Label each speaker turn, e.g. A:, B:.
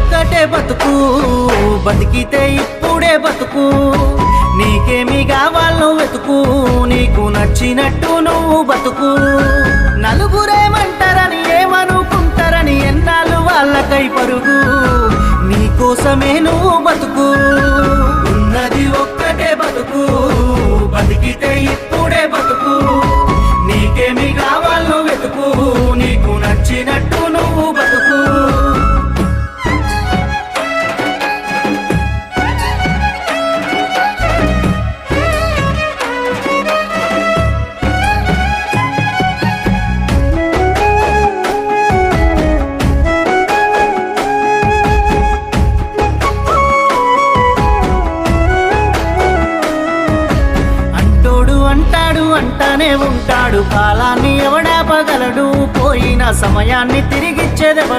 A: ఒక్కటే బతుకు బతికితే ఇప్పుడే బతుకు నీకేమి కావాలో వెతుకు నీకు నచ్చినట్టు నువ్వు బతుకు నలుగురేమంటారని ఏమనుకుంటారని ఎన్నాళ్ళు వాళ్ళకై పరుగు నీకోసమే నువ్వు బతుకు ఉన్నది ఒక్కటే బతుకు బతికితే ఇప్పుడే బతుకు నీకేమి కావాలో వెతుకు నీకు నచ్చినట్టు నువ్వు బతుకు అంటానే ఉంటాడు కాలాన్ని ఎవడాపగలడు పోయిన సమయాన్ని తిరిగిచ్చేదెవడు